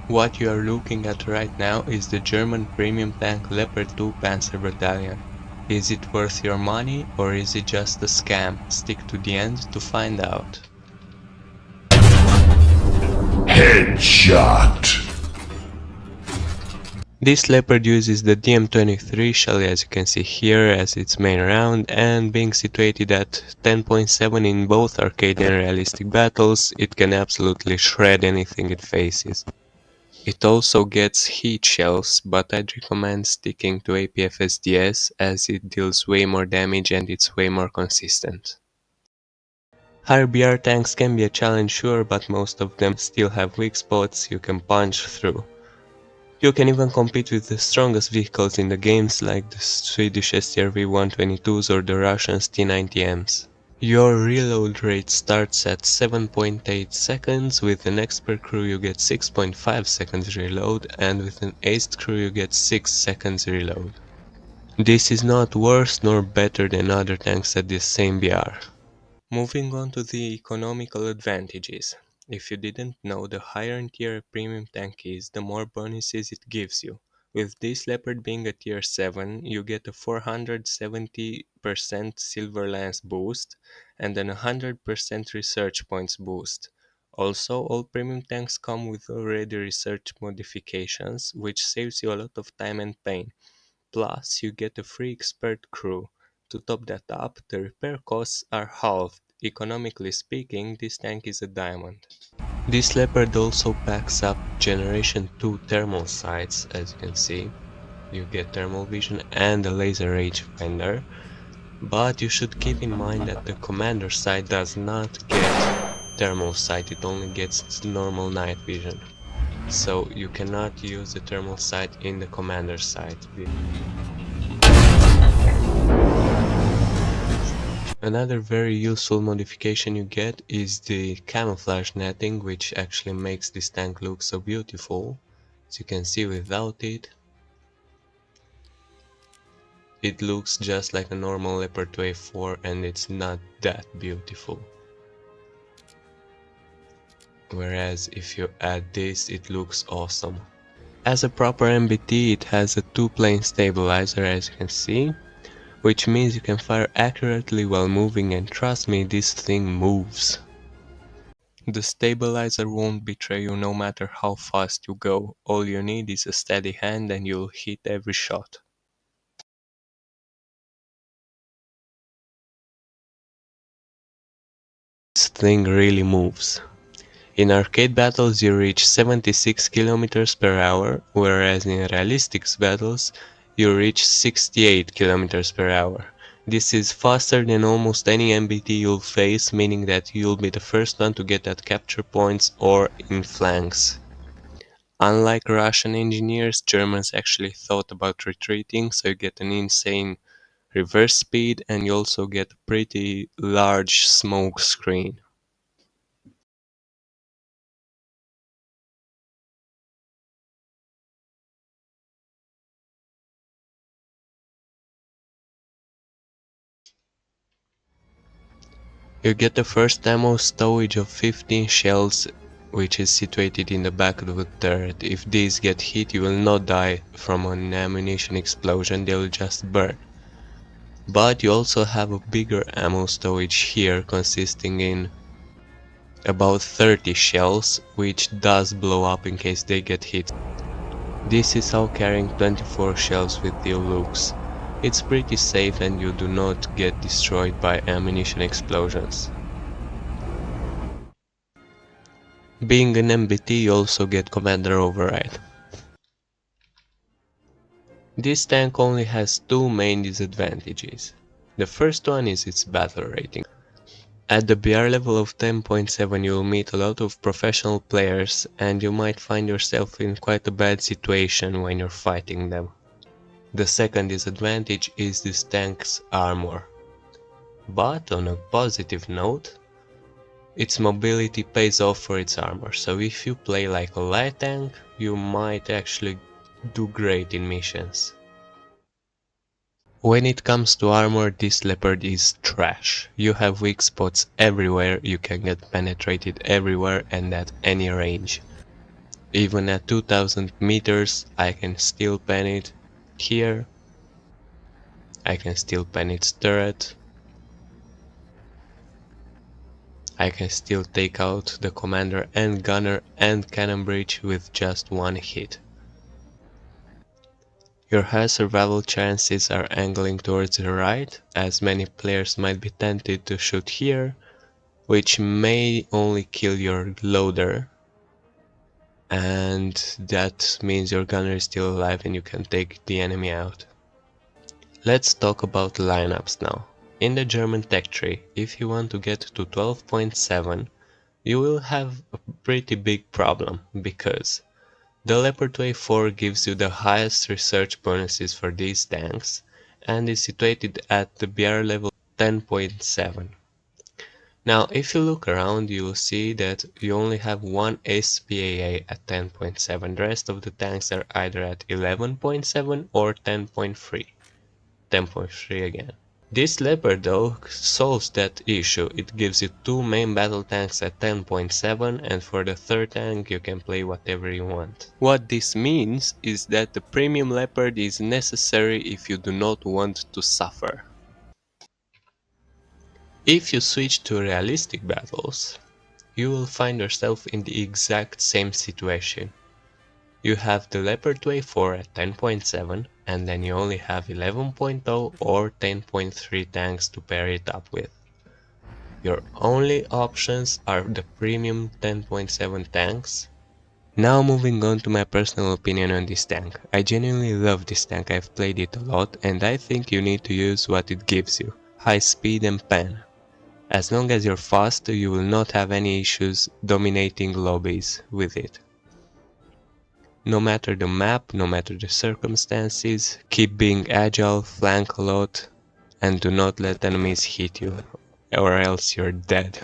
What you are looking at right now is the German premium tank Leopard 2 Panzer Battalion. Is it worth your money or is it just a scam? Stick to the end to find out. Headshot. This Leopard uses the DM23 shell, as you can see here, as its main round, and being situated at 10.7 in both arcade and realistic battles, it can absolutely shred anything it faces. It also gets heat shells, but I'd recommend sticking to APFSDS as it deals way more damage and it's way more consistent. Higher BR tanks can be a challenge, sure, but most of them still have weak spots you can punch through. You can even compete with the strongest vehicles in the games like the Swedish STRV-122s or the Russian T-90Ms. Your reload rate starts at 7.8 seconds, with an expert crew you get 6.5 seconds reload, and with an aced crew you get 6 seconds reload. This is not worse nor better than other tanks at this same BR. Moving on to the economical advantages. If you didn't know, the higher in tier a premium tank is, the more bonuses it gives you. With this Leopard being a tier 7, you get a 470% Silver Lance boost and an 100% research points boost. Also, all premium tanks come with already research modifications, which saves you a lot of time and pain. Plus, you get a free expert crew. To top that up, the repair costs are halved. Economically speaking, this tank is a diamond. This Leopard also packs up Generation 2 thermal sights, as you can see. You get thermal vision and a laser rangefinder, but you should keep in mind that the commander sight does not get thermal sight, it only gets normal night vision. So you cannot use the thermal sight in the commander sight. Another very useful modification you get is the camouflage netting, which actually makes this tank look so beautiful. As you can see, without it, it looks just like a normal Leopard 2A4 and it's not that beautiful. Whereas if you add this, it looks awesome. As a proper MBT, it has a 2-plane stabilizer, as you can see, which means you can fire accurately while moving, and trust me, this thing moves. The stabilizer won't betray you no matter how fast you go. All you need is a steady hand and you'll hit every shot. This thing really moves. In arcade battles you reach 76 km per hour, whereas in realistic battles you reach 68 km per hour. This is faster than almost any MBT you'll face, meaning that you'll be the first one to get at capture points or in flanks. Unlike Russian engineers, Germans actually thought about retreating, so you get an insane reverse speed and you also get a pretty large smoke screen. You get the first ammo stowage of 15 shells, which is situated in the back of the turret. If these get hit, you will not die from an ammunition explosion, they will just burn. But you also have a bigger ammo stowage here, consisting in about 30 shells, which does blow up in case they get hit. This is how carrying 24 shells with you looks. It's pretty safe and you do not get destroyed by ammunition explosions. Being an MBT, you also get commander override. This tank only has two main disadvantages. The first one is its battle rating. At the BR level of 10.7 you will meet a lot of professional players and you might find yourself in quite a bad situation when you're fighting them. The second disadvantage is this tank's armor. But on a positive note, its mobility pays off for its armor, so if you play like a light tank, you might actually do great in missions. When it comes to armor, this Leopard is trash. You have weak spots everywhere, you can get penetrated everywhere and at any range. Even at 2000 meters, I can still pen it here. I can still pen its turret. I can still take out the commander and gunner and cannon breach with just one hit. Your high survival chances are angling towards the right, as many players might be tempted to shoot here, which may only kill your loader, and that means your gunner is still alive and you can take the enemy out. Let's talk about lineups now. In the German tech tree, if you want to get to 12.7, you will have a pretty big problem, because the Leopard 4 gives you the highest research bonuses for these tanks and is situated at the BR level 10.7. Now if you look around, you will see that you only have one SPAA at 10.7, the rest of the tanks are either at 11.7 or 10.3. 10.3 again. This Leopard though solves that issue. It gives you two main battle tanks at 10.7, and for the third tank you can play whatever you want. What this means is that the premium Leopard is necessary if you do not want to suffer. If you switch to realistic battles, you will find yourself in the exact same situation. You have the Leopard 4 at 10.7, and then you only have 11.0 or 10.3 tanks to pair it up with. Your only options are the premium 10.7 tanks. Now moving on to my personal opinion on this tank. I genuinely love this tank, I've played it a lot, and I think you need to use what it gives you: high speed and pen. As long as you're fast, you will not have any issues dominating lobbies with it. No matter the map, no matter the circumstances, keep being agile, flank a lot, and do not let enemies hit you, or else you're dead.